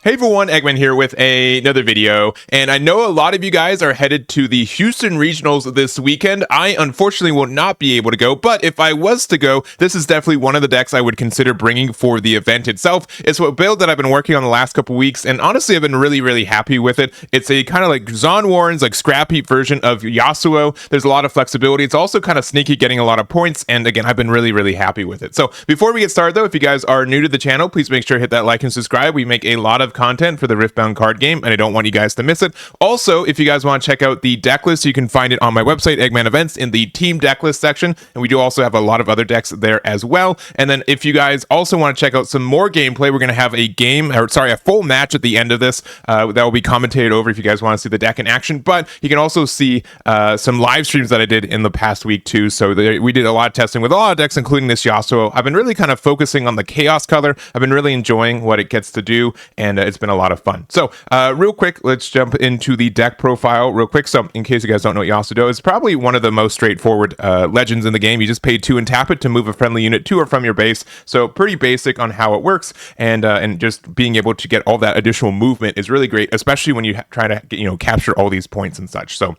Hey everyone, Eggman here with another video, and I know a lot of you guys are headed to the Houston Regionals this weekend. I unfortunately will not be able to go, but if I was to go, this is definitely one of the decks I would consider bringing for the event itself. It's a build that I've been working on the last couple weeks, and honestly I've been really happy with it. It's a kind of like Zon Warren's like scrap heap version of Yasuo. There's a lot of flexibility. It's also kind of sneaky, getting a lot of points, and again, I've been really happy with it. So before we get started though, if you guys are new to the channel, please make sure to hit that like and subscribe. We make a lot of content for the Riftbound card game, and I don't want you guys to miss it. Also, if you guys want to check out the deck list, you can find it on my website, Eggman Events, in the team deck list section, and we do also have a lot of other decks there as well. And then if you guys also want to check out some more gameplay, we're going to have a full match at the end of this that will be commentated over if you guys want to see the deck in action. But you can also see some live streams that I did in the past week too. So we did a lot of testing with a lot of decks, including this Yasuo. I've been really kind of focusing on the Chaos color. I've been really enjoying what it gets to do, and it's been a lot of fun. So real quick, let's jump into the deck profile real quick. So in case you guys don't know what Yasuo is, probably one of the most straightforward legends in the game. You just pay 2 and tap it to move a friendly unit to or from your base. So pretty basic on how it works, and just being able to get all that additional movement is really great, especially when you try to get, capture all these points and such. So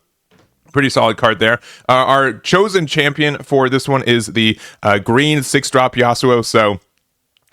pretty solid card there. Our chosen champion for this one is the green 6-drop Yasuo. So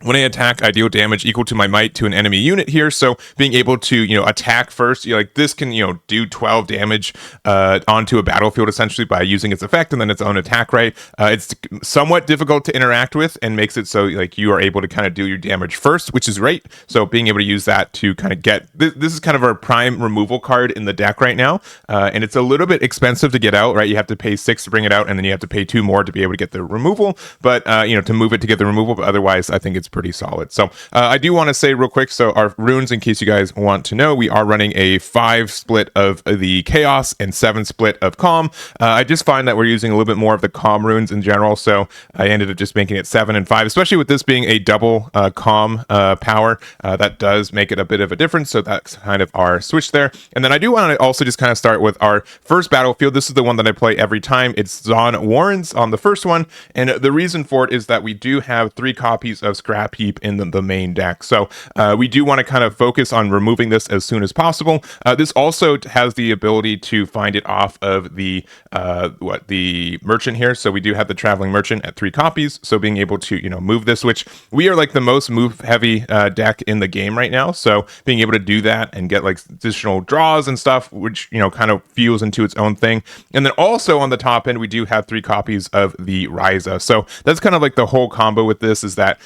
when I attack, I deal damage equal to my might to an enemy unit here. So being able to, attack first, this can, do 12 damage onto a battlefield essentially by using its effect and then its own attack right. It's somewhat difficult to interact with and makes it so you are able to kind of do your damage first, which is great. So being able to use that to kind of get, this is kind of our prime removal card in the deck right now. And it's a little bit expensive to get out, right? You have to pay 6 to bring it out, and then you have to pay 2 more to be able to get the removal. But, to move it to get the removal, but otherwise I think it's pretty solid. So I do want to say real quick, so our runes, in case you guys want to know, we are running a 5 split of the Chaos and 7 split of Calm. I just find that we're using a little bit more of the Calm runes in general, so I ended up just making it 7 and 5, especially with this being a double Calm power. That does make it a bit of a difference, so that's kind of our switch there. And then I do want to also just kind of start with our first battlefield. This is the one that I play every time. It's Zon Warren's on the first one, and the reason for it is that we do have 3 copies of Scrap Heap in the main deck. So we do want to kind of focus on removing this as soon as possible. This also has the ability to find it off of the merchant here. So we do have the traveling merchant at 3 copies. So being able to, move this, which we are like the most move heavy deck in the game right now. So being able to do that and get like additional draws and stuff, which, kind of fuels into its own thing. And then also on the top end, we do have 3 copies of the Ryza. So that's kind of like the whole combo with this, is that,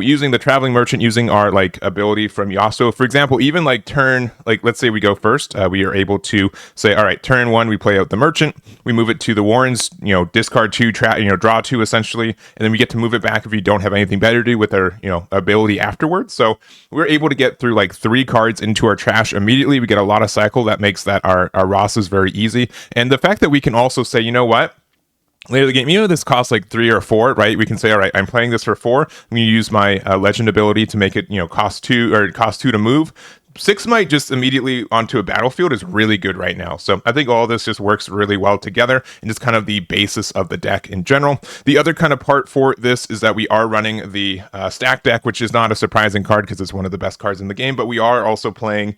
using the traveling merchant, using our ability from Yasuo, for example, even let's say we go first, we are able to say, all right, turn 1 we play out the merchant, we move it to the Warrens, discard 2, draw 2 essentially, and then we get to move it back if we don't have anything better to do with our ability afterwards. So we're able to get through 3 cards into our trash immediately. We get a lot of cycle that makes that our Rosses very easy. And the fact that we can also say, what, later in the game, this costs 3 or 4, right? We can say, all right, I'm playing this for 4. I'm going to use my legend ability to make it, cost 2 to move. 6 might just immediately onto a battlefield is really good right now. So I think all this just works really well together, and it's kind of the basis of the deck in general. The other kind of part for this is that we are running the stack deck, which is not a surprising card because it's one of the best cards in the game, but we are also playing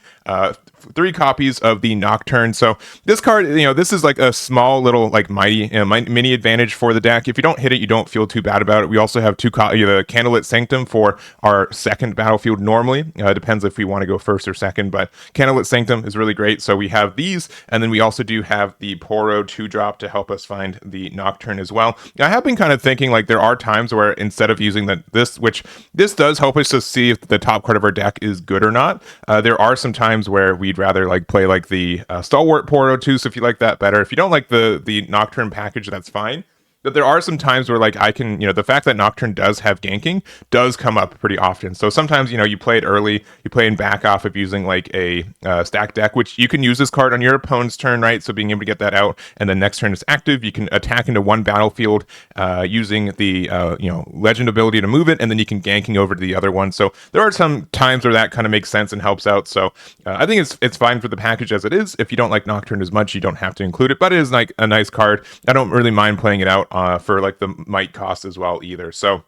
3 copies of the Nocturne. So this card, this is like a small little mighty mini advantage for the deck. If you don't hit it, you don't feel too bad about it. We also have 2 the Candlelit Sanctum for our second battlefield normally. Depends if we want to go first or second, but Candlelit Sanctum is really great. So we have these, and then we also do have the Poro 2-drop to help us find the Nocturne as well. I have been kind of thinking there are times where instead of using which this does help us to see if the top card of our deck is good or not. There are some times where we'd rather play the Stalwart Poro 2, so if you like that better. If you don't like the Nocturne package, that's fine. But there are some times where I can, the fact that Nocturne does have ganking does come up pretty often. So sometimes, you play it early, you play in back off of using a stack deck, which you can use this card on your opponent's turn, right? So being able to get that out, and then next turn is active, you can attack into one battlefield using the, legend ability to move it, and then you can ganking over to the other one. So there are some times where that kind of makes sense and helps out. So I think it's fine for the package as it is. If you don't like Nocturne as much, you don't have to include it, but it is a nice card. I don't really mind playing it out for the might cost as well either. So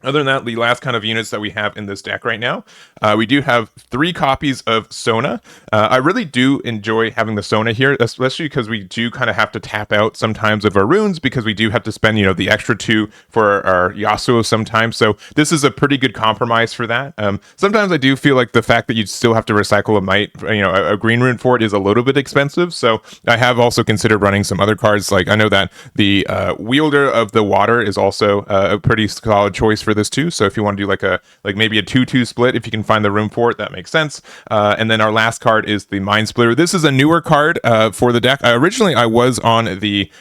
Other than that, the last kind of units that we have in this deck right now, we do have 3 copies of Sona. I really do enjoy having the Sona here, especially because we do kind of have to tap out sometimes of our runes because we do have to spend, the extra 2 for our Yasuo sometimes. So this is a pretty good compromise for that. Sometimes I do feel like the fact that you still have to recycle a might, a green rune for it is a little bit expensive. So I have also considered running some other cards. Like I know that the Wielder of the Water is also a pretty solid choice for this too. So if you want to do like maybe a 2-2 split, if you can find the room for it, that makes sense. And then our last card is the Mind Splitter. This is a newer card for the deck. Originally, I was on the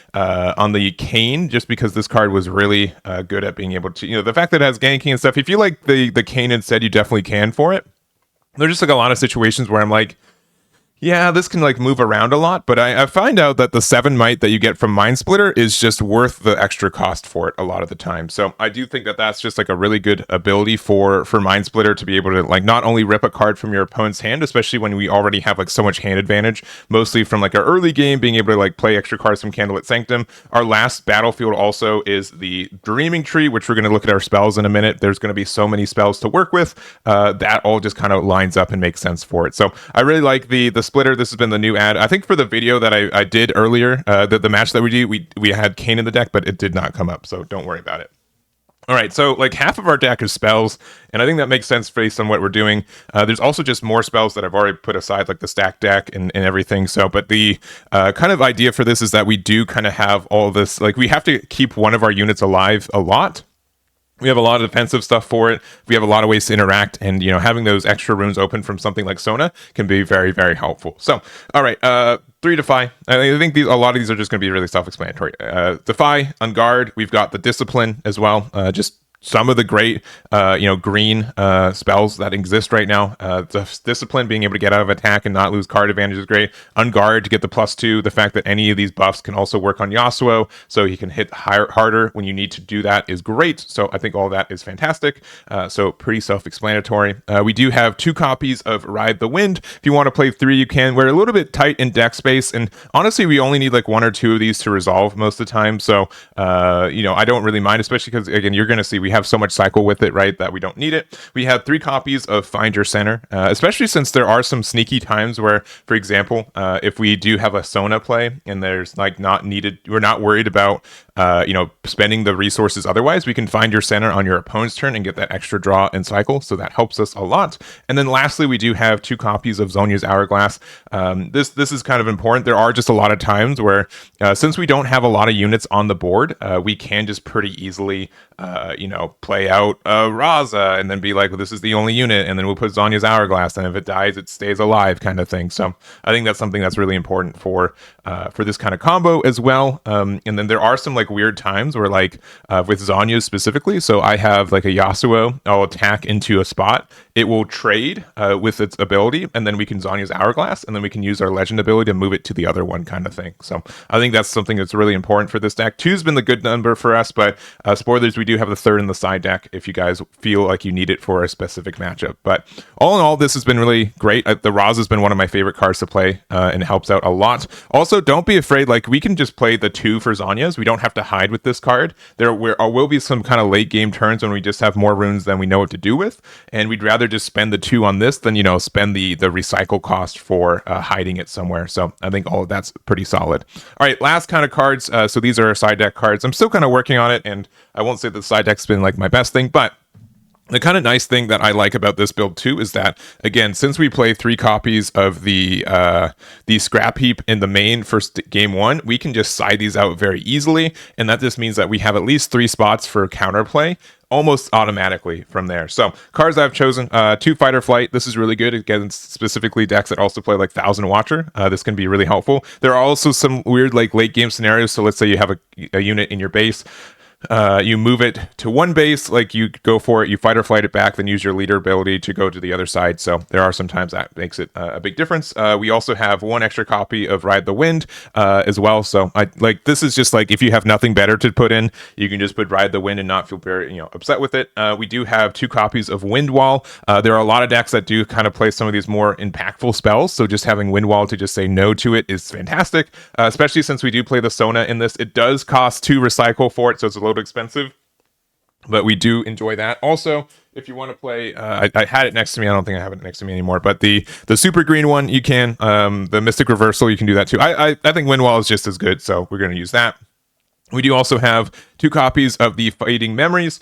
Kane just because this card was really good at being able to, the fact that it has ganking and stuff. If you like the Kane instead, you definitely can for it. There's just like a lot of situations where I'm like, yeah, this can like move around a lot, but I find out that the 7 might that you get from Mind Splitter is just worth the extra cost for it a lot of the time. So I do think that that's just like a really good ability for Mind Splitter to be able to like not only rip a card from your opponent's hand, especially when we already have like so much hand advantage, mostly from like our early game, being able to like play extra cards from Candlelit Sanctum. Our last battlefield also is the Dreaming Tree, which we're going to look at our spells in a minute. There's going to be so many spells to work with. That all just kind of lines up and makes sense for it. So I really like the Splitter. This has been the new ad. I think for the video that I did earlier, the match that we did, we had Kane in the deck, but it did not come up, so don't worry about it. All right, so like half of our deck is spells, and I think that makes sense based on what we're doing. There's also just more spells that I've already put aside, like the stack deck and everything. So, but the kind of idea for this is that we do kind of have all this, like we have to keep one of our units alive a lot. We have a lot of defensive stuff for it. We have a lot of ways to interact, and having those extra runes open from something like Sona can be very, very helpful. So, all right, 3 Defy. I think a lot of these are just going to be really self-explanatory. Defy, on guard. We've got the Discipline as well. Just some of the great, green spells that exist right now. The Discipline, being able to get out of attack and not lose card advantage is great. Unguard to get the +2. The fact that any of these buffs can also work on Yasuo, so he can hit harder when you need to do that is great. So I think all that is fantastic. So pretty self-explanatory. We do have 2 copies of Ride the Wind. If you want to play 3, you can. We're a little bit tight in deck space, and honestly, we only need like 1 or 2 of these to resolve most of the time. So, I don't really mind, especially because, again, you're going to see we have so much cycle with it, right, that we don't need it. We have 3 copies of Find Your Center, especially since there are some sneaky times where, for example, if we do have a Sona play and there's like not needed, we're not worried about, spending the resources otherwise, we can Find Your Center on your opponent's turn and get that extra draw and cycle. So that helps us a lot. And then lastly, we do have 2 copies of Zhonya's Hourglass. This is kind of important. There are just a lot of times where, since we don't have a lot of units on the board, we can just pretty easily, play out Raza and then be like, well, this is the only unit, and then we'll put Zhonya's Hourglass, and if it dies, it stays alive, kind of thing. So I think that's something that's really important for this kind of combo as well. And then there are some like weird times where like with Zhonya's specifically, so I have like a Yasuo, I'll attack into a spot, it will trade with its ability, and then we can Zhonya's Hourglass, and then we can use our legend ability to move it to the other one, kind of thing. So I think that's something that's really important for this deck. 2's been the good number for us, but spoilers, we do have the 3rd in the side deck if you guys feel like you need it for a specific matchup. But all in all, this has been really great. The Raz has been one of my favorite cards to play, and it helps out a lot. Also, don't be afraid, like we can just play the 2 for Zhonya's. We don't have to hide with this card. There will be some kind of late game turns when we just have more runes than we know what to do with, and we'd rather just spend the 2 on this than spend the recycle cost for hiding it somewhere. So I think all of that's pretty solid. All right, last kind of cards. So these are our side deck cards. I'm still kind of working on it, and I won't say the side deck's been like my best thing, but the kind of nice thing that I like about this build too is that, again, since we play 3 copies of the scrap heap in the main for game 1, we can just side these out very easily, and that just means that we have at least 3 spots for counterplay almost automatically from there. So cards I've chosen, 2 Fight or Flight. This is really good against specifically decks that also play like Thousand Watcher. This can be really helpful. There are also some weird like late game scenarios. So let's say you have a unit in your base. You move it to one base, like you go for it, you Fight or Flight it back, then use your leader ability to go to the other side. So there are some times that makes it a big difference. We also have 1 extra copy of Ride the Wind as well. So this is just like if you have nothing better to put in, you can just put Ride the Wind and not feel very upset with it. We do have 2 copies of Wind Wall. There are a lot of decks that do kind of play some of these more impactful spells. So just having Wind Wall to just say no to it is fantastic, especially since we do play the Sona in this. It does cost 2 recycle for it, so it's a little expensive. but we do enjoy that. Also, if you want to play, I had it next to me. I don't think I have it next to me anymore. But the super green one, you can. The Mystic Reversal, you can do that too. I think Windwall is just as good, so we're going to use that. We do also have 2 copies of the Fading Memories.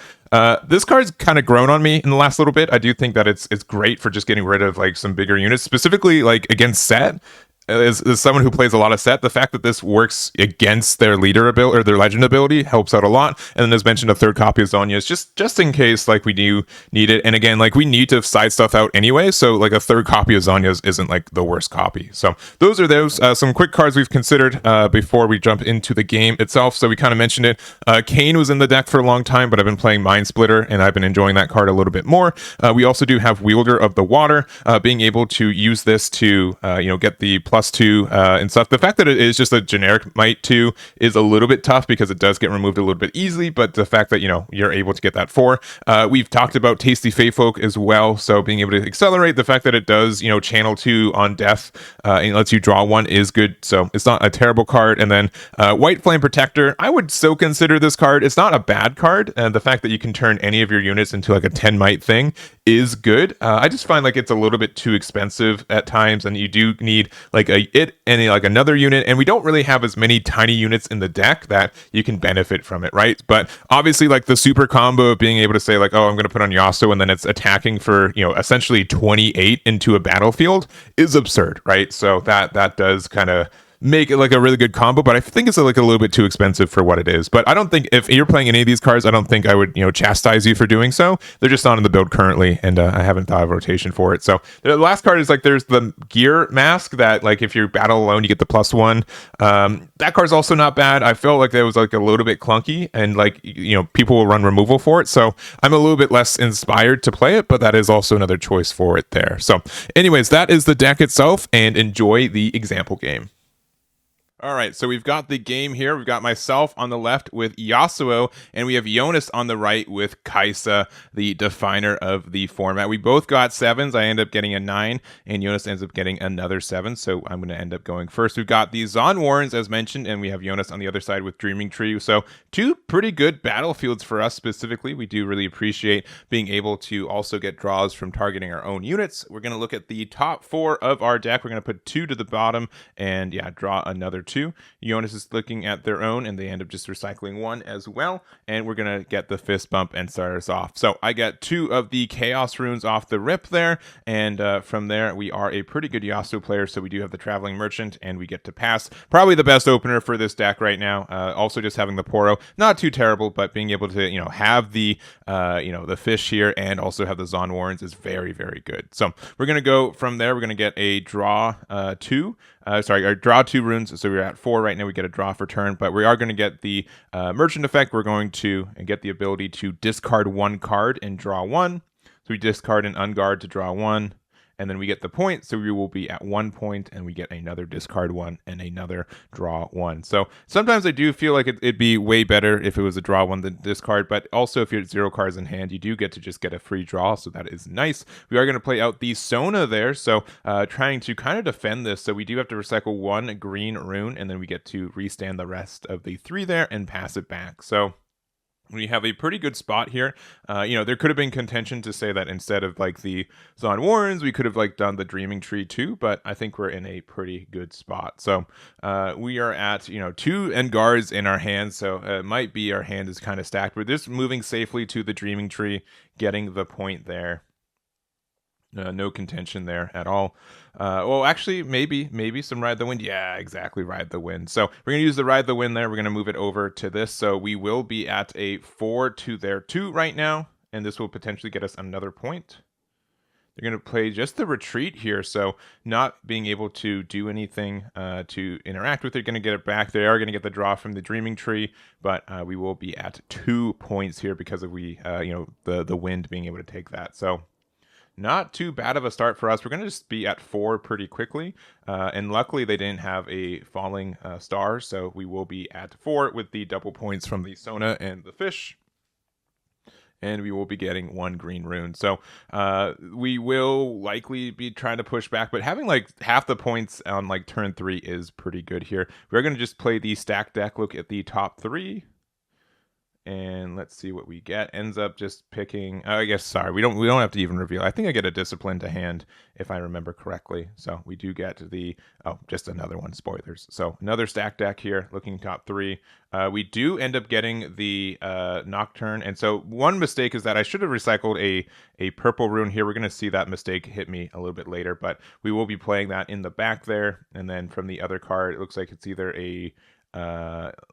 This card's kind of grown on me in the last little bit. I do think that it's great for just getting rid of like some bigger units, specifically like against Set. As someone who plays a lot of Set, the fact that this works against their leader ability or their legend ability helps out a lot. And then as mentioned, a 3rd copy of Zhonya's just in case like we do need it. And again, like we need to side stuff out anyway, so like a 3rd copy of Zhonya's isn't like the worst copy. So those are those some quick cards we've considered before we jump into the game itself. So we kind of mentioned it. Kane was in the deck for a long time, but I've been playing Mind Splitter and I've been enjoying that card a little bit more. We also do have Wielder of the Water, being able to use this to get the +2 and stuff. The fact that it is just a generic Might 2 is a little bit tough because it does get removed a little bit easily, but the fact that you're able to get that 4. We've talked about Tasty Feyfolk as well, so being able to accelerate, the fact that it does channel 2 on death and lets you draw 1 is good, so it's not a terrible card. And then White Flame Protector, I would still consider this card. It's not a bad card, and the fact that you can turn any of your units into like a 10 might thing is good. I just find like it's a little bit too expensive at times, and you do need like another unit, and we don't really have as many tiny units in the deck that you can benefit from it, right? But obviously like the super combo of being able to say like, oh, I'm going to put on Yasuo and then it's attacking for essentially 28 into a battlefield is absurd, right? So that does kind of make it like a really good combo, but I think it's like a little bit too expensive for what it is. But I don't think if you're playing any of these cards, I don't think I would chastise you for doing so. They're just not in the build currently, and I haven't thought of rotation for it. So the last card is like there's the Gear Mask that like if you battle alone you get the +1. That card's also not bad. I felt like that was like a little bit clunky, and like people will run removal for it, so I'm a little bit less inspired to play it, but that is also another choice for it there. So anyways, that is the deck itself, and enjoy the example game. All right, so we've got the game here. We've got myself on the left with Yasuo, and we have Yonas on the right with Kai'Sa, the definer of the format. We both got 7s. I end up getting a 9, and Yonas ends up getting another 7, so I'm going to end up going first. We've got the Zon Warrens, as mentioned, and we have Yonas on the other side with Dreaming Tree. So 2 pretty good battlefields for us specifically. We do really appreciate being able to also get draws from targeting our own units. We're going to look at the top 4 of our deck. We're going to put 2 to the bottom, and yeah, draw another 2. Yonas is looking at their own, and they end up just recycling 1 as well. And we're going to get the fist bump and start us off. So I got 2 of the Chaos Runes off the rip there. And from there, we are a pretty good Yasuo player. So we do have the Traveling Merchant, and we get to pass. Probably the best opener for this deck right now. Also just having the Poro. Not too terrible, but being able to, have the, the fish here and also have the Zon Warrens is very, very good. So we're going to go from there. We're going to get a draw 2. Draw 2 runes, so we're at 4 right now. We get a draw for turn, but we are going to get the merchant effect. We're going to get the ability to discard 1 card and draw 1. So we discard an unguard to draw 1, and then we get the point, so we will be at 1 point, and we get another discard 1 and another draw 1. So sometimes I do feel like it'd be way better if it was a draw 1 than discard, but also if you're at 0 cards in hand, you do get to just get a free draw, so that is nice. We are going to play out the Sona there, so trying to kind of defend this, so we do have to recycle 1 green rune, and then we get to restand the rest of the 3 there and pass it back. So we have a pretty good spot here. There could have been contention to say that instead of like the Zon Warrens, we could have like done the Dreaming Tree too, but I think we're in a pretty good spot. So we are at 2 Engards in our hands, so it might be our hand is kind of stacked. We're just moving safely to the Dreaming Tree, getting the point there. No contention there at all. Well, actually, maybe some Ride the Wind. Yeah, exactly, Ride the Wind. So we're going to use the Ride the Wind there. We're going to move it over to this. So we will be at a 4 to their 2 right now, and this will potentially get us another point. They're going to play just the retreat here, so not being able to do anything to interact with it. Going to get it back. They are going to get the draw from the Dreaming Tree, but we will be at 2 points here because of the wind being able to take that. So not too bad of a start for us. We're going to just be at 4 pretty quickly. And luckily they didn't have a falling star. So we will be at 4 with the double points from the Sona and the fish. And we will be getting 1 green rune. So we will likely be trying to push back. But having like half the points on like turn 3 is pretty good here. We're going to just play the stack deck. Look at the top 3. And let's see what we get. Ends up just picking. Oh, I guess sorry, we don't have to even reveal. I think I get a discipline to hand if I remember correctly. So we do get the just another one. Spoilers. So another stack deck here, looking top 3. We do end up getting the Nocturne, and so one mistake is that I should have recycled a purple rune here. We're gonna see that mistake hit me a little bit later, but we will be playing that in the back there, and then from the other card, it looks like it's either a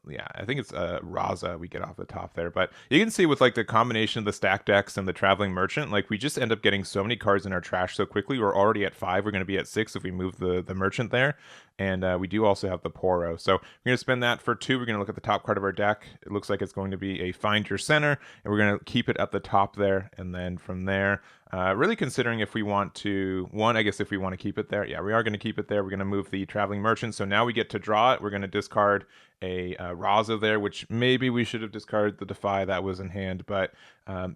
yeah, I think it's Raza we get off the top there, but you can see with like the combination of the stack decks and the traveling merchant, like we just end up getting so many cards in our trash so quickly. We're already at 5. We're going to be at 6 if we move the merchant there, and we do also have the Poro. So we're going to spend that for 2. We're going to look at the top card of our deck. It looks like it's going to be a Find Your Center, and we're going to keep it at the top there, and then from there. Really considering if we want to, I guess if we want to keep it there. Yeah, we are going to keep it there. We're going to move the Traveling Merchant. So now we get to draw it. We're going to discard a Raza there, which maybe we should have discarded the Defy that was in hand. But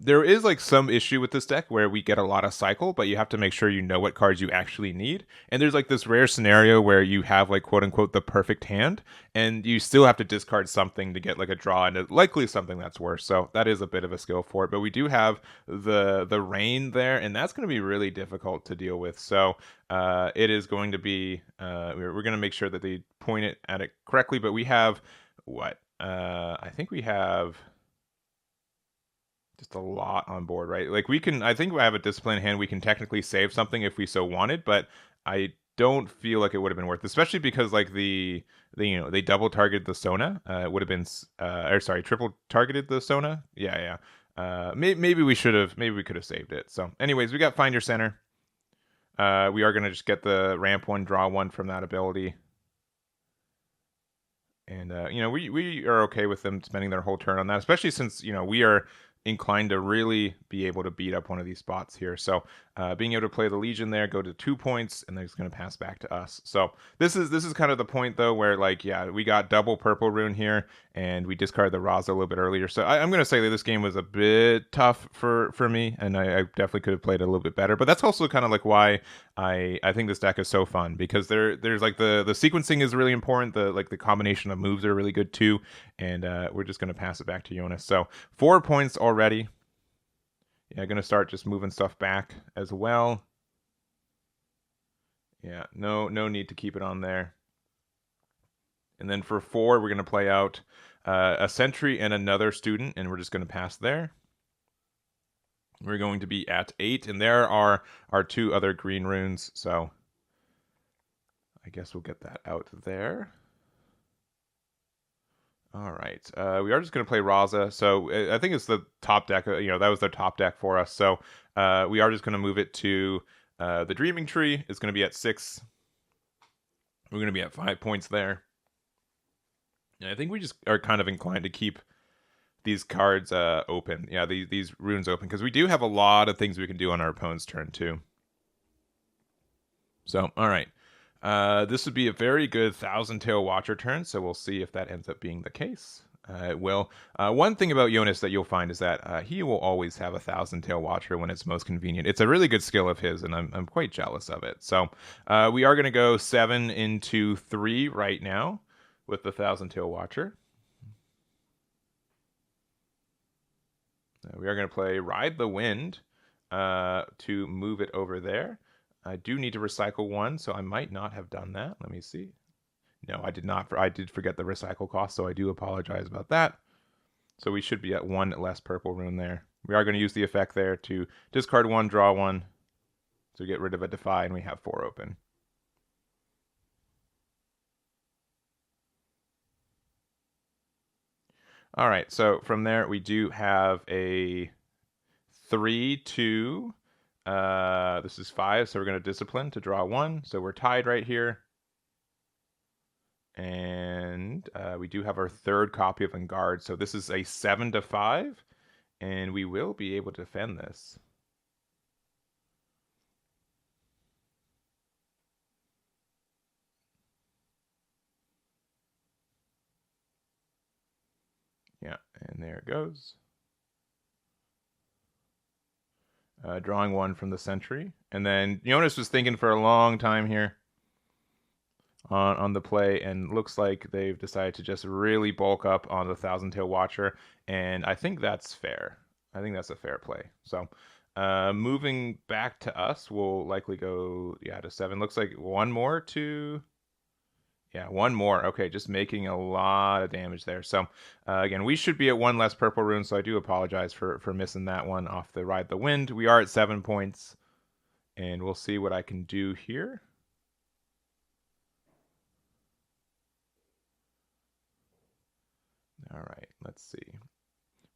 there is like some issue with this deck where we get a lot of cycle, but you have to make sure you know what cards you actually need. And there's like this rare scenario where you have like quote unquote the perfect hand, and you still have to discard something to get like a draw, and likely something that's worse. So that is a bit of a skill for it. But we do have the rain there, and that's going to be really difficult to deal with. So it is going to be we're going to make sure that they point it at it correctly. But we have what I think we have just a lot on board, right? Like we can, I think we have a discipline hand. We can technically save something if we so wanted, but I don't feel like it would have been worth, especially because like the they double targeted the Sona. It would have been or sorry, triple targeted the Sona. Yeah. Maybe we should have, maybe we could have saved it. So anyways, we got Find Your Center. We are going to just get the ramp 1, draw 1 from that ability. And, we are okay with them spending their whole turn on that, especially since, we are inclined to really be able to beat up one of these spots here. So being able to play the Legion there, go to 2 points, and then it's going to pass back to us. So this is kind of the point though where like, yeah, we got double purple rune here, and we discarded the Raza a little bit earlier. So I'm going to say that this game was a bit tough for me, and I definitely could have played a little bit better. But that's also kind of like why I think this deck is so fun, because there's like the sequencing is really important. The combination of moves are really good too, and we're just going to pass it back to Yonas. So 4 points already. Yeah, going to start just moving stuff back as well. Yeah, no need to keep it on there. And then for 4, we're going to play out a sentry and another student, and we're just going to pass there. We're going to be at 8, and there are our 2 other green runes, so I guess we'll get that out there. All right, we are just going to play Raza. So I think it's the top deck. That was the top deck for us. So we are just going to move it to the Dreaming Tree. It's going to be at 6. We're going to be at 5 points there. And I think we just are kind of inclined to keep these cards open. Yeah, these runes open, because we do have a lot of things we can do on our opponent's turn too. So, all right. This would be a very good Thousand Tail Watcher turn, so we'll see if that ends up being the case. It will. One thing about Yonas that you'll find is that he will always have a Thousand Tail Watcher when it's most convenient. It's a really good skill of his, and I'm quite jealous of it. So we are going to go 7 into 3 right now with the Thousand Tail Watcher. We are going to play Ride the Wind to move it over there. I do need to recycle 1, so I might not have done that. Let me see. No, I did not. I did forget the recycle cost, so I do apologize about that. So we should be at 1 less purple rune there. We are going to use the effect there to discard 1, draw 1, to get rid of a Defy, and we have 4 open. All right, so from there we do have a 3, 2. This is 5, so we're going to discipline to draw 1. So we're tied right here. And we do have our 3rd copy of Engard. So this is a 7 to 5, and we will be able to defend this. Yeah, and there it goes. Drawing 1 from the sentry. And then Yonas was thinking for a long time here. on the play, and looks like they've decided to just really bulk up on the Thousand Tail Watcher, and I think that's fair. I think that's a fair play. So moving back to us, we'll likely go to 7. Looks like one more to one more. Okay, just making a lot of damage there. So again, we should be at 1 less purple rune, so I do apologize for missing that one off the Ride the Wind. We are at 7 points, and we'll see what I can do here. All right, let's see.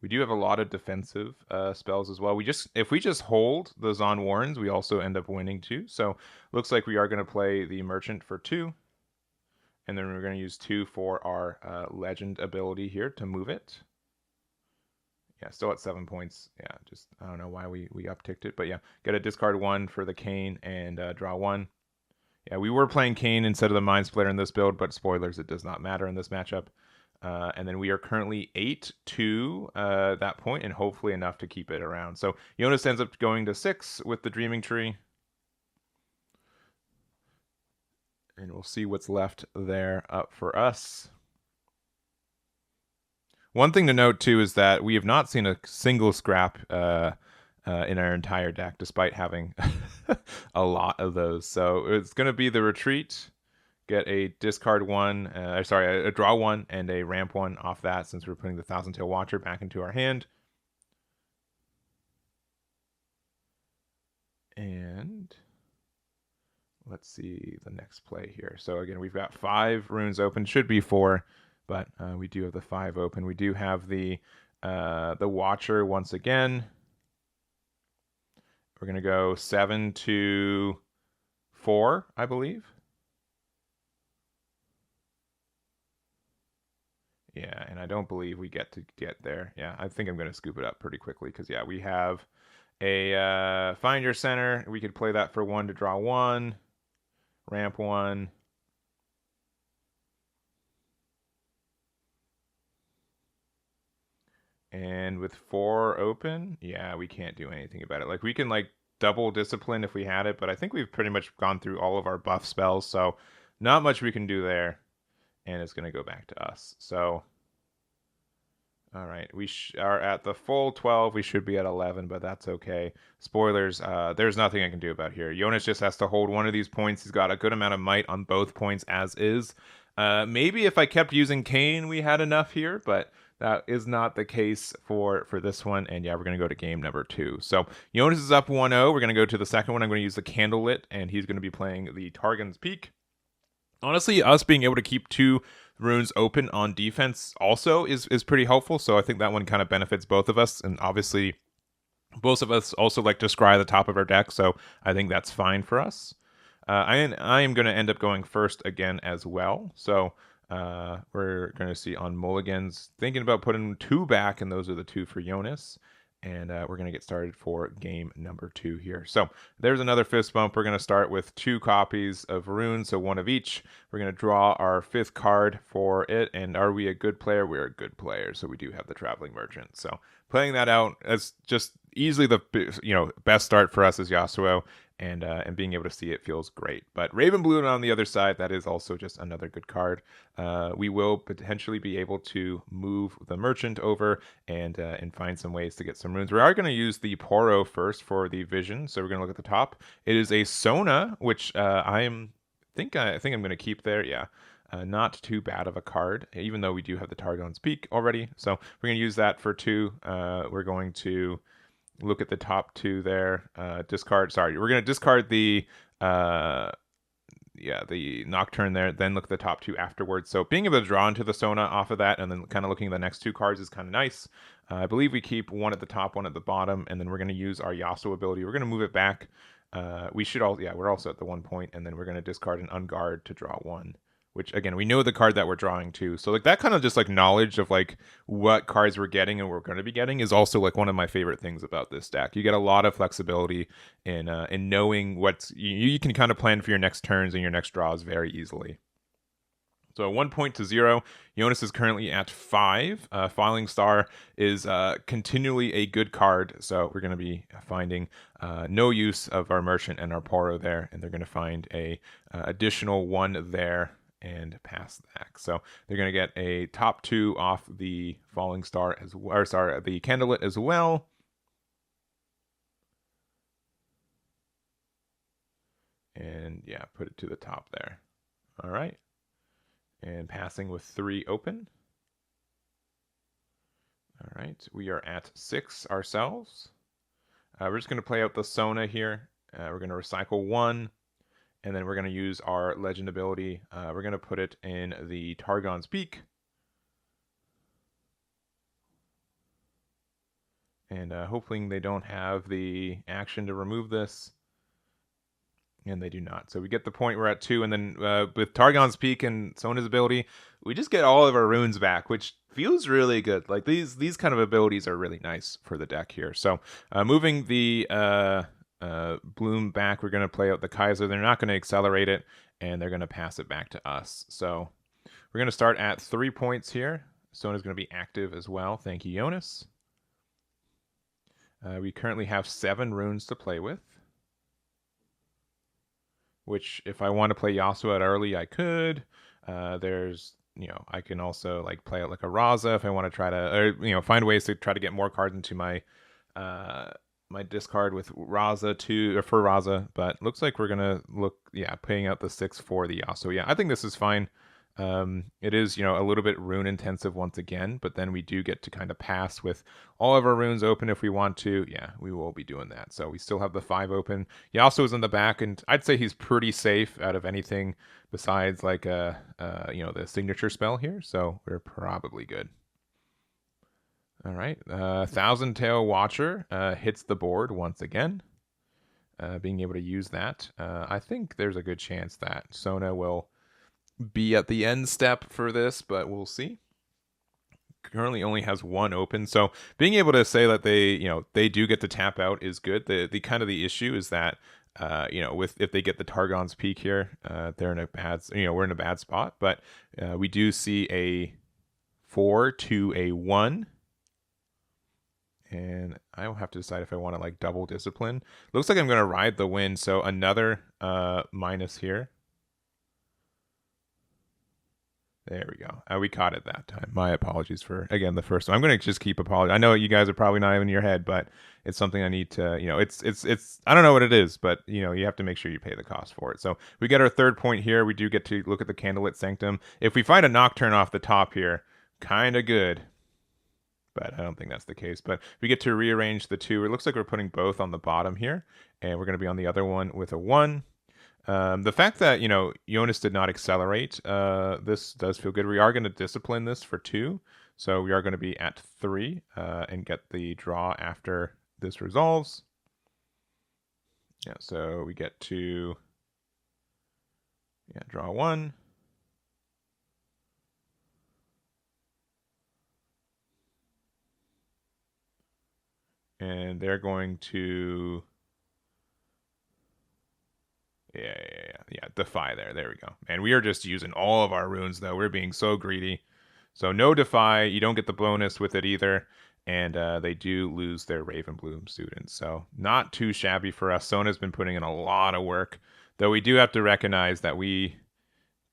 We do have a lot of defensive spells as well. If we just hold the Zon Warrens, we also end up winning too. So looks like we are going to play the Merchant for 2. And then we're going to use 2 for our Legend ability here to move it. Yeah, still at 7 points. Yeah, just I don't know why we upticked it. But yeah, get a discard 1 for the Kayn and draw 1. Yeah, we were playing Kayn instead of the Mind Splitter in this build, but spoilers, it does not matter in this matchup. And then we are currently 8 to that point, and hopefully enough to keep it around. So Yonas ends up going to 6 with the Dreaming Tree. And we'll see what's left there up for us. One thing to note, too, is that we have not seen a single scrap in our entire deck, despite having a lot of those. So it's going to be the Retreat, get a discard 1, a draw 1 and a ramp 1 off that, since we're putting the Thousand Tail Watcher back into our hand. And let's see the next play here. So again, we've got 5 runes open, should be 4, but we do have the 5 open. We do have the Watcher once again. We're going to go 7 to 4, I believe. Yeah, and I don't believe we get there. Yeah, I think I'm going to scoop it up pretty quickly because, yeah, we have a Find Your Center. We could play that for 1 to draw 1, ramp 1. And with 4 open, yeah, we can't do anything about it. Like, we can, like, double Discipline if we had it, but I think we've pretty much gone through all of our buff spells, so not much we can do there. And it's going to go back to us. So, all right, we are at the full 12. We should be at 11, but that's okay. Spoilers, there's nothing I can do about here. Yonas just has to hold one of these points. He's got a good amount of might on both points as is. Maybe if I kept using Kayn, we had enough here, but that is not the case for this one. And yeah, we're going to go to game number 2. So Yonas is up 1-0. We're going to go to the second one. I'm going to use the Candlelit, and he's going to be playing the Targon's Peak. Honestly, us being able to keep 2 runes open on defense also is pretty helpful. So I think that one kind of benefits both of us. And obviously, both of us also like to scry the top of our deck. So I think that's fine for us. I am going to end up going first again as well. So we're going to see on mulligans, thinking about putting 2 back, and those are the 2 for Yonas. And we're going to get started for game number 2 here. So there's another fist bump. We're going to start with 2 copies of runes, so 1 of each. We're going to draw our 5th card for it. And are we a good player? We're a good player, so we do have the Traveling Merchant. So playing that out, that's just easily the best start for us as Yasuo. And being able to see it feels great. But Raven Blue on the other side, that is also just another good card. We will potentially be able to move the Merchant over and find some ways to get some runes. We are going to use the Poro first for the Vision, so we're going to look at the top. It is a Sona, which I think I'm going to keep there. Yeah. Not too bad of a card, even though we do have the Targon's Peak already. So we're going to use that for 2. We're going to look at the top 2 there. We're going to discard the Nocturne there, then look at the top 2 afterwards. So being able to draw into the Sona off of that and then kind of looking at the next 2 cards is kind of nice. I believe we keep 1 at the top, 1 at the bottom, and then we're going to use our Yasuo ability. We're going to move it back. We're also at the 1 point, and then we're going to discard an Unguard to draw 1. Which, again, we know the card that we're drawing too. So, like, that kind of just, like, knowledge of, like, what cards we're getting and we're going to be getting is also, like, one of my favorite things about this deck. You get a lot of flexibility in knowing what's... You can kind of plan for your next turns and your next draws very easily. So 1 point to 0. Yonas is currently at 5. Filing Star is continually a good card, so we're going to be finding no use of our Merchant and our Poro there, and they're going to find a additional 1 there and pass back. So they're going to get a top 2 off the Falling Star as well, or sorry, the Candlelit as well. And yeah, put it to the top there. All right. And passing with 3 open. All right, we are at 6 ourselves. We're just going to play out the Sona here. We're going to recycle 1, and then we're going to use our Legend ability. We're going to put it in the Targon's Peak. And hopefully they don't have the action to remove this. And they do not. So we get the point, we're at 2, and then with Targon's Peak and Sona's ability, we just get all of our runes back, which feels really good. Like these kind of abilities are really nice for the deck here. So moving the Bloom back, we're going to play out the Kaiser. They're not going to accelerate it, and they're going to pass it back to us. So we're going to start at 3 points here. Sona's going to be active as well. Thank you, Yonas. We currently have 7 runes to play with. Which, if I want to play Yasuo out early, I could. There's, I can also like play it like a Raza if I want to try to, or find ways to try to get more cards into my my discard with Raza too, or for Raza. But looks like we're gonna paying out the 6 for the Yasuo. Yeah, I think this is fine. It is, a little bit rune intensive once again, but then we do get to kind of pass with all of our runes open if we want to. Yeah, we will be doing that. So we still have the 5 open. Yasuo is in the back, and I'd say he's pretty safe out of anything besides like the signature spell here. So we're probably good. All right, Thousand Tail Watcher hits the board once again. Being able to use that, I think there's a good chance that Sona will be at the end step for this, but we'll see. Currently only has 1 open, so being able to say that they do get to tap out is good. The kind of the issue is that with if they get the Targon's Peak here, they're in a bad we're in a bad spot. But we do see a 4 to a 1. And I will have to decide if I want to like double discipline. Looks like I'm going to ride the wind, so another minus here. There we go. We caught it that time. My apologies for, again, the first one. I'm going to just keep apologizing. I know you guys are probably not even in your head, but it's something I need to, it's I don't know what it is, but, you have to make sure you pay the cost for it. So we get our 3rd point here. We do get to look at the Candlelit Sanctum. If we find a Nocturne off the top here, kind of good. But I don't think that's the case. But we get to rearrange the 2. It looks like we're putting both on the bottom here. And we're going to be on the other one with a 1. The fact that, Yonas did not accelerate, this does feel good. We are going to discipline this for 2. So we are going to be at 3 and get the draw after this resolves. Yeah, so we get to draw 1. And they're going to... Yeah, Defy there. There we go. And we are just using all of our runes, though. We're being so greedy. So no Defy. You don't get the bonus with it either. And they do lose their Ravenbloom students. So not too shabby for us. Sona's been putting in a lot of work. Though we do have to recognize that we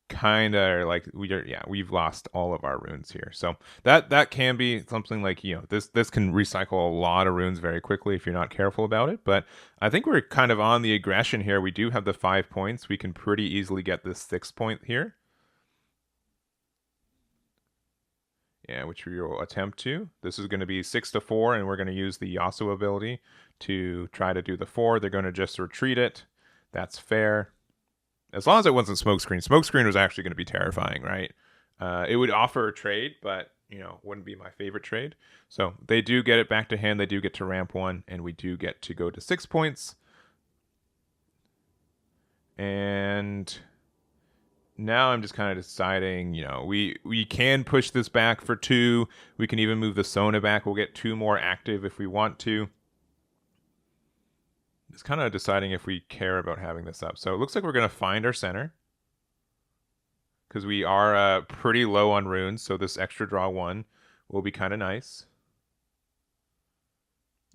kind of like we've lost all of our runes here. So that can be something like this can recycle a lot of runes very quickly if you're not careful about it. But I think we're kind of on the aggression here. We do have the 5 points. We can pretty easily get this 6 point here. Yeah, which we will attempt to. This is going to be 6 to 4, and we're going to use the Yasuo ability to try to do the 4. They're going to just retreat it. That's fair. As long as it wasn't Smokescreen. Smokescreen was actually going to be terrifying, right? It would offer a trade, but, wouldn't be my favorite trade. So they do get it back to hand. They do get to ramp 1, and we do get to go to 6 points. And now I'm just kind of deciding, we can push this back for 2. We can even move the Sona back. We'll get 2 more active if we want to. It's kind of deciding if we care about having this up. So it looks like we're going to find our center. because we are pretty low on runes, so this extra draw 1 will be kind of nice.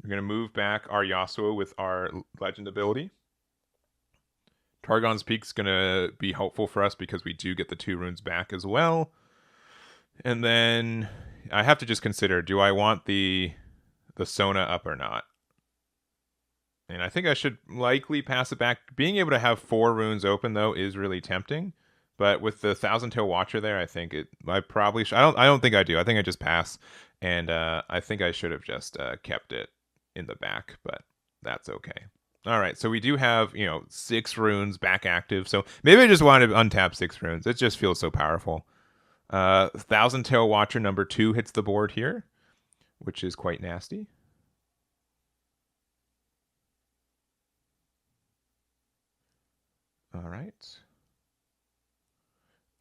We're going to move back our Yasuo with our legend ability. Targon's Peak's going to be helpful for us because we do get the 2 runes back as well. And then I have to just consider, do I want the Sona up or not? And I think I should likely pass it back. Being able to have 4 runes open, though, is really tempting. But with the Thousand Tail Watcher there, I think I probably should. I don't think I do. I think I just pass. And I think I should have just kept it in the back, but that's okay. All right, so we do have, 6 runes back active. So maybe I just wanted to untap 6 runes. It just feels so powerful. Thousand Tail Watcher number 2 hits the board here, which is quite nasty. All right.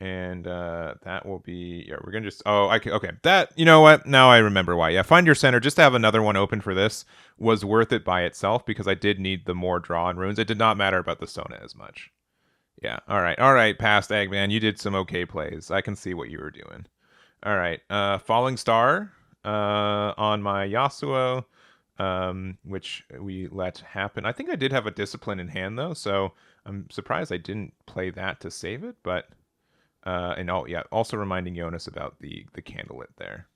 And that will be, we're going to just, okay. That, you know what? Now I remember why. Yeah, Find Your Center, just to have another one open for this was worth it by itself because I did need the more draw and runes. It did not matter about the Sona as much. Yeah, all right, past Eggman, you did some okay plays. I can see what you were doing. All right, Falling Star on my Yasuo, which we let happen. I think I did have a Discipline in hand, though, so I'm surprised I didn't play that to save it, but... and also reminding Yonas about the candlelit there.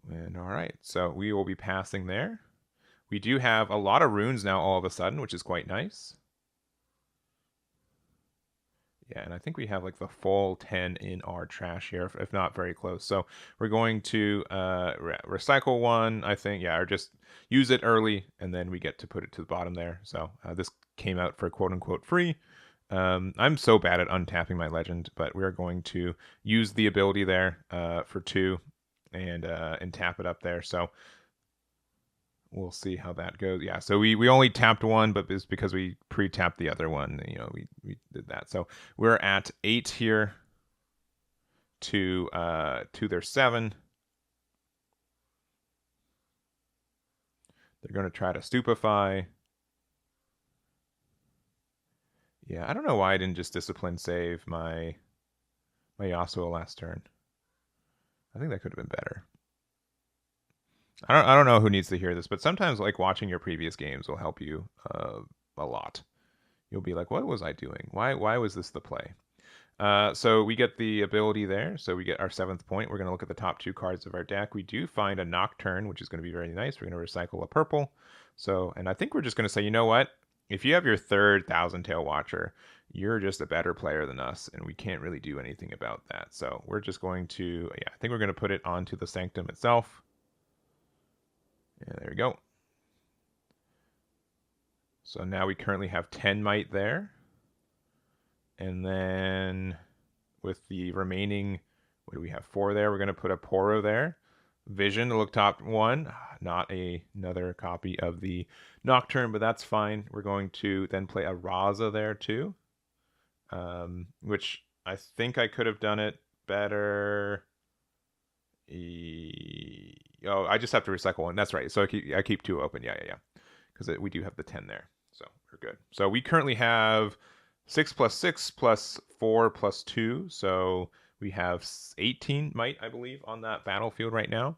And all right, so we will be passing there. We do have a lot of runes now all of a sudden, which is quite nice. Yeah, and I think we have like the full 10 in our trash here, if not very close. So we're going to recycle 1, I think, or just use it early, and then we get to put it to the bottom there. So this came out for quote-unquote free. I'm so bad at untapping my legend, but we're going to use the ability there for 2 and tap it up there. So we'll see how that goes. Yeah, so we only tapped 1, but it's because we pre-tapped the other one. We did that. So we're at 8 here to their 7. They're going to try to stupefy. Yeah, I don't know why I didn't just discipline save my Yasuo last turn. I think that could have been better. I don't know who needs to hear this, but sometimes like watching your previous games will help you a lot. You'll be like, what was I doing? Why was this the play? So we get the ability there. So we get our 7th point. We're going to look at the top 2 cards of our deck. We do find a Nocturne, which is going to be very nice. We're going to recycle a purple. So, and I think we're just going to say, you know what? If you have your 3rd Thousand Tail Watcher, you're just a better player than us, and we can't really do anything about that. So we're just going to, I think we're going to put it onto the Sanctum itself. Yeah, there we go. So now we currently have 10 might there. And then with the remaining, what do we have? 4 there. We're going to put a Poro there. Vision to look top 1. Not another copy of the Nocturne, but that's fine. We're going to then play a Raza there too. Which I think I could have done it better. I just have to recycle 1. That's right. So I keep 2 open. Yeah. Because we do have the 10 there. So we're good. So we currently have 6 plus 6 plus 4 plus 2. So we have 18 might, I believe, on that battlefield right now.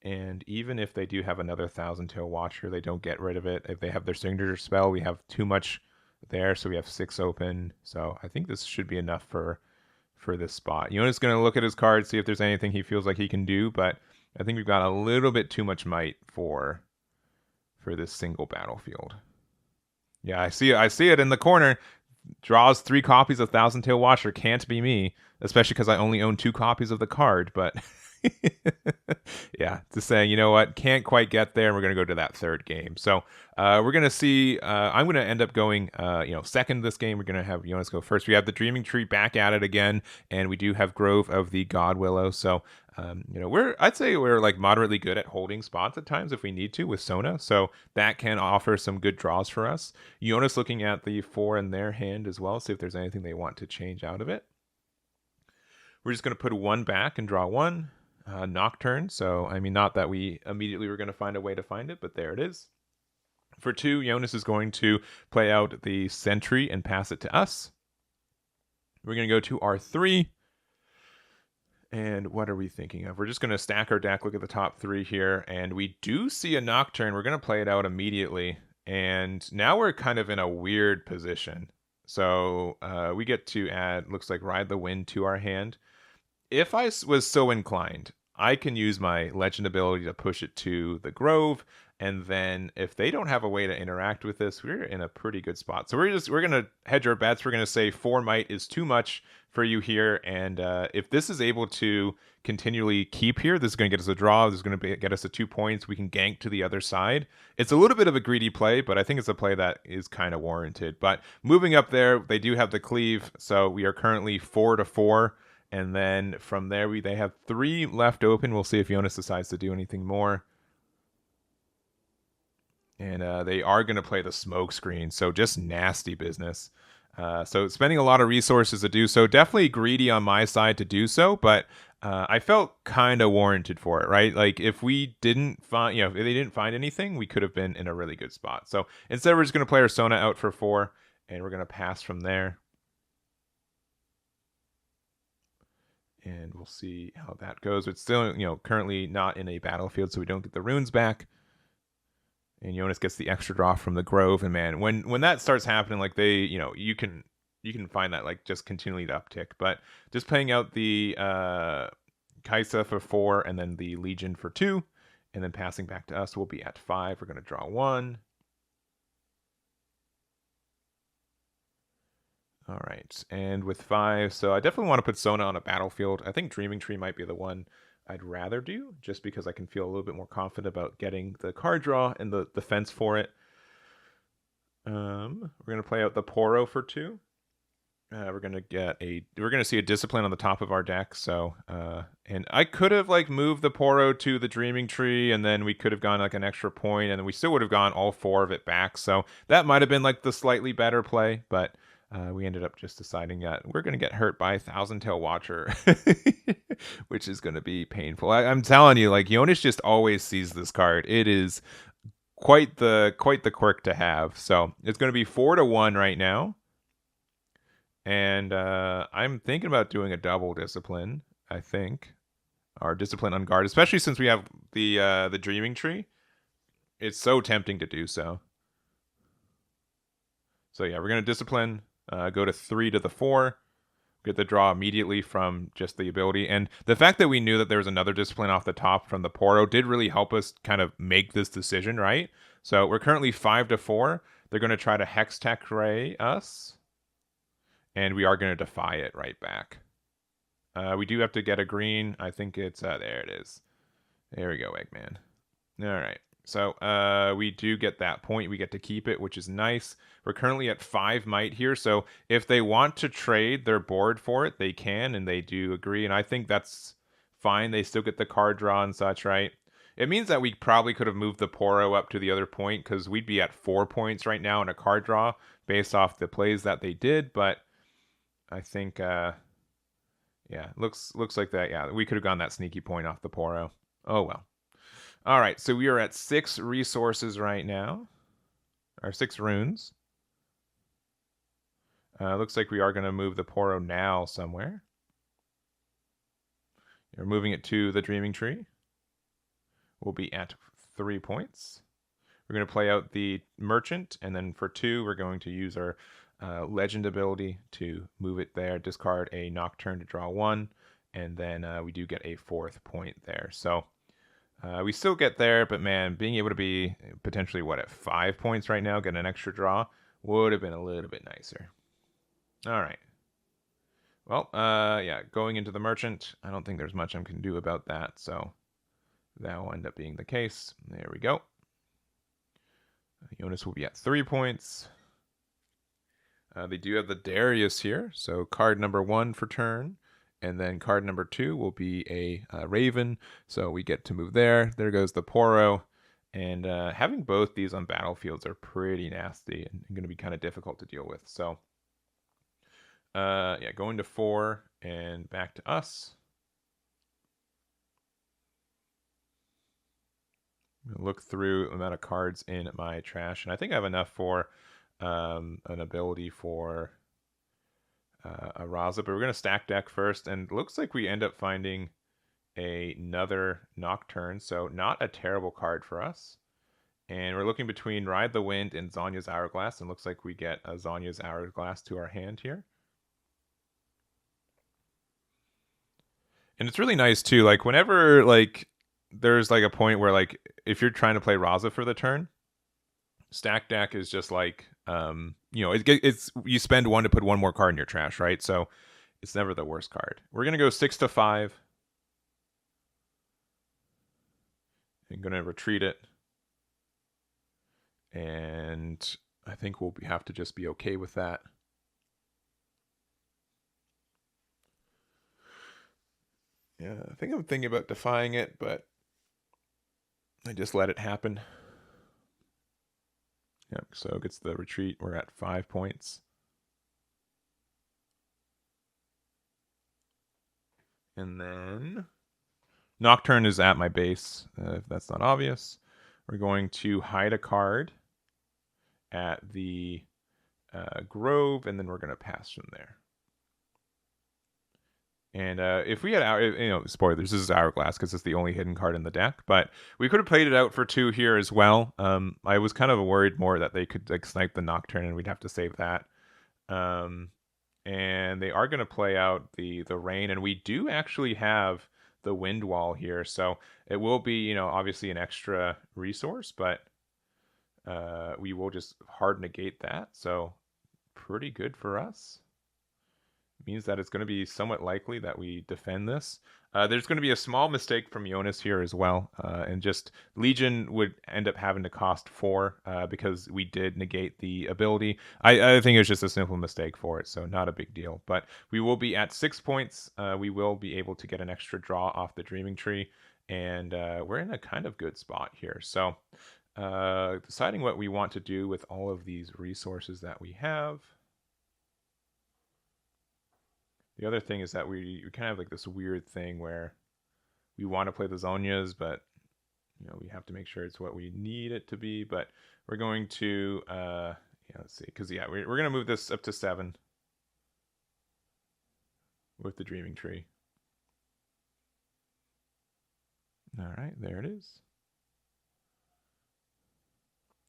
And even if they do have another Thousand Tail Watcher, they don't get rid of it. If they have their signature spell, we have too much there. So we have 6 open. So I think this should be enough for this spot. Yona's going to look at his card, see if there's anything he feels like he can do. But I think we've got a little bit too much might for this single battlefield. Yeah, I see it in the corner. Draws 3 copies of Thousand Tail Watcher. Can't be me, especially because I only own 2 copies of the card. But yeah, just saying, you know what? Can't quite get there. And we're going to go to that 3rd game. So we're going to see. I'm going to end up going, second this game. We're going to have Jonas go first. We have the Dreaming Tree back at it again, and we do have Grove of the God Willow. So I'd say we're like moderately good at holding spots at times if we need to with Sona. So that can offer some good draws for us. Jonas looking at the 4 in their hand as well, see if there's anything they want to change out of it. We're just going to put 1 back and draw 1. Nocturne. So, I mean, not that we immediately were going to find a way to find it, but there it is. For 2, Yonas is going to play out the Sentry and pass it to us. We're going to go to R3. And what are we thinking of? We're just going to stack our deck, look at the top 3 here, and we do see a Nocturne. We're going to play it out immediately. And now we're kind of in a weird position. So we get to add, looks like Ride the Wind to our hand. If I was so inclined, I can use my Legend ability to push it to the Grove, and then if they don't have a way to interact with this, we're in a pretty good spot. So we're gonna hedge our bets. We're gonna say 4 might is too much for you here, and if this is able to continually keep here, this is gonna get us a draw. This is gonna get us a 2 points. We can gank to the other side. It's a little bit of a greedy play, but I think it's a play that is kind of warranted. But moving up there, they do have the cleave, so we are currently 4-4. And then from there, they have 3 left open. We'll see if Yonas decides to do anything more. And they are going to play the smoke screen, so just nasty business. So spending a lot of resources to do so. Definitely greedy on my side to do so, but I felt kind of warranted for it, right? Like if we didn't find, if they didn't find anything, we could have been in a really good spot. So instead, we're just going to play our Sona out for 4, and we're going to pass from there. And we'll see how that goes. It's still, currently not in a battlefield, so we don't get the runes back. And Yonas gets the extra draw from the Grove. And man, when that starts happening, like you can find that like just continually to uptick. But just playing out the Kaisa for 4 and then the Legion for 2, and then passing back to us, we'll be at 5. We're going to draw 1. All right, and with 5, so I definitely want to put Sona on a battlefield. I think Dreaming Tree might be the one I'd rather do, just because I can feel a little bit more confident about getting the card draw and the defense for it. We're gonna play out the Poro for 2. We're gonna see a Discipline on the top of our deck. So, and I could have like moved the Poro to the Dreaming Tree, and then we could have gone like an extra point, and then we still would have gone all 4 of it back. So that might have been like the slightly better play, but. We ended up just deciding that we're going to get hurt by Thousand Tail Watcher, which is going to be painful. I'm telling you, like Yonas just always sees this card. It is quite the quirk to have. So it's going to be 4-1 right now, and I'm thinking about doing a double Discipline. I think, or Discipline on guard, especially since we have the Dreaming Tree. It's so tempting to do so. So yeah, we're going to Discipline. Go to 3 to the 4, get the draw immediately from just the ability. And the fact that we knew that there was another Discipline off the top from the Poro did really help us kind of make this decision, right? So we're currently 5-4. They're going to try to Hextech Ray us, and we are going to defy it right back. We do have to get a green. I think it's, there it is. There we go, Eggman. All right. So we do get that point. We get to keep it, which is nice. We're currently at 5 might here. So if they want to trade their board for it, they can, and they do agree. And I think that's fine. They still get the card draw and such, right? It means that we probably could have moved the Poro up to the other point because we'd be at 4 points right now in a card draw based off the plays that they did. But I think, yeah, looks like that. Yeah, we could have gone that sneaky point off the Poro. Oh, well. All right, so we are at 6 resources right now, or 6 runes. Looks like we are going to move the Poro now somewhere. We're moving it to the Dreaming Tree. We'll be at 3 points. We're going to play out the Merchant, and then for 2, we're going to use our Legend ability to move it there, discard a Nocturne to draw 1, and then we do get a 4th point there. So we still get there, but man, being able to be potentially, at 5 points right now, get an extra draw, would have been a little bit nicer. All right. Well, yeah, going into the Merchant, I don't think there's much I can do about that, so that will end up being the case. There we go. Yonas will be at 3 points. They do have the Darius here, so card number 1 for turn. And then card number 2 will be a Raven. So we get to move there. There goes the Poro. And having both these on battlefields are pretty nasty and going to be kind of difficult to deal with. So, yeah, going to 4 and back to us. Look through the amount of cards in my trash, and I think I have enough for an ability for a Raza, but we're going to stack deck first, and it looks like we end up finding another Nocturne, so not a terrible card for us. And we're looking between Ride the Wind and Zhonya's Hourglass, and looks like we get a Zhonya's Hourglass to our hand here. And it's really nice too, like whenever like there's like a point where like if you're trying to play Raza for the turn, stack deck is just like you know, it's you spend one to put one more card in your trash, right? So it's never the worst card. We're gonna go 6 to 5. I'm gonna retreat it, and I think we'll have to just be okay with that. Yeah, I think I'm thinking about defying it, but I just let it happen. Yep, so it gets the retreat. We're at 5 points. And then Nocturne is at my base, if that's not obvious. We're going to hide a card at the Grove, and then we're going to pass from there. And if we had, you know, spoilers, this is Hourglass because it's the only hidden card in the deck. But we could have played it out for 2 here as well. I was kind of worried more that they could like snipe the Nocturne and we'd have to save that. And they are going to play out the Rain, and we do actually have the Wind Wall here, so it will be, you know, obviously an extra resource, but we will just hard negate that. So pretty good for us. Means that it's going to be somewhat likely that we defend this. There's going to be a small mistake from Yonas here as well, and just Legion would end up having to cost 4 because we did negate the ability. I think it was just a simple mistake for it, so not a big deal. But we will be at 6 points. We will be able to get an extra draw off the Dreaming Tree, and we're in a kind of good spot here. So deciding what we want to do with all of these resources that we have. The other thing is that we kind of have like this weird thing where we want to play the Zhonyas, but you know, we have to make sure it's what we need it to be. But we're going to yeah, let's see, because yeah, we're gonna move this up to 7 with the Dreaming Tree. All right, there it is.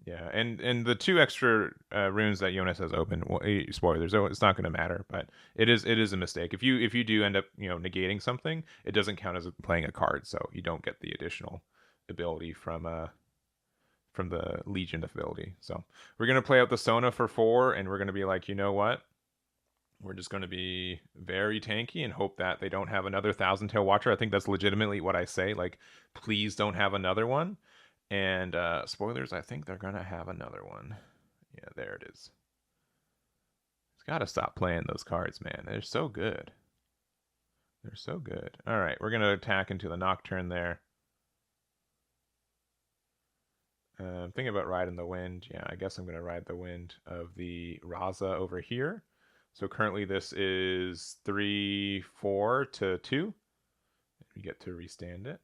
Yeah, and the 2 extra runes that Yonas has open, well, spoilers, it's not going to matter, but it is a mistake. If you do end up, you know, negating something, it doesn't count as playing a card, so you don't get the additional ability from the Legion ability. So we're going to play out the Sona for 4, and we're going to be like, you know what? We're just going to be very tanky and hope that they don't have another Thousand Tail Watcher. I think that's legitimately what I say. Like, please don't have another one. And spoilers, I think they're going to have another one. Yeah, there it is. It's got to stop playing those cards, man. They're so good. They're so good. All right, we're going to attack into the Nocturne there. I'm thinking about riding the wind. Yeah, I guess I'm going to ride the wind of the Raza over here. So currently this is 3-4 to 2. We get to restand it.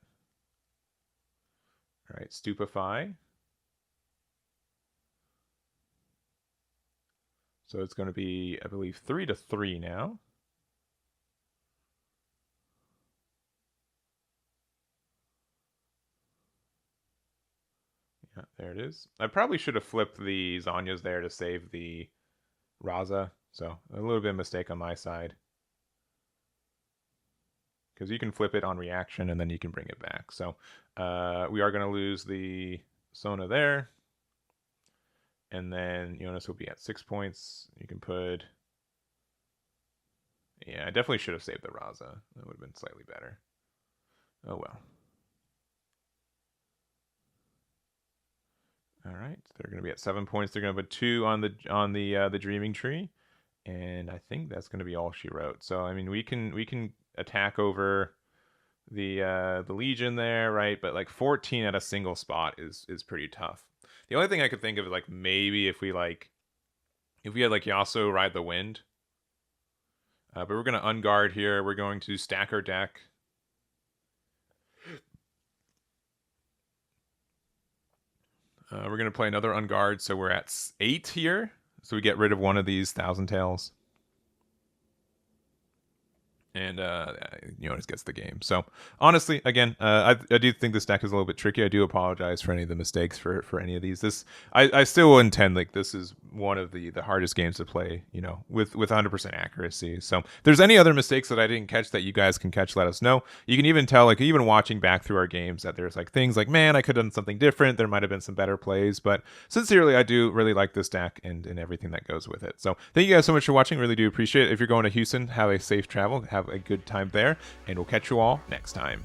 All right, Stupefy. So it's going to be, I believe, 3 to 3 now. Yeah, there it is. I probably should have flipped the Zhonyas there to save the Raza. So a little bit of mistake on my side. Because you can flip it on reaction and then you can bring it back. So we are going to lose the Sona there. And then Yonas will be at 6 points. You can put... Yeah, I definitely should have saved the Raza. That would have been slightly better. Oh well. All right, they're going to be at 7 points. They're going to put 2 on the Dreaming Tree, and I think that's going to be all she wrote. So I mean, we can attack over the Legion there, right? But like 14 at a single spot is pretty tough. The only thing I could think of is like maybe if we had like Yasuo ride the wind, but we're going to unguard here. We're going to stack our deck. We're going to play another Unguard, so we're at 8 here. So we get rid of one of these Thousand Tails. And Yonas gets the game. So honestly, again, I do think this deck is a little bit tricky. I do apologize for any of the mistakes for any of these. I still intend, like, this is one of the hardest games to play, with 100% accuracy. So if there's any other mistakes that I didn't catch that you guys can catch, let us know. You can even tell, like, even watching back through our games, that there's like things like, man, I could have done something different. There might have been some better plays, but sincerely, I do really like this deck and everything that goes with it. So thank you guys so much for watching. Really do appreciate it. If you're going to Houston, have a safe travel. Have a good time there, and we'll catch you all next time.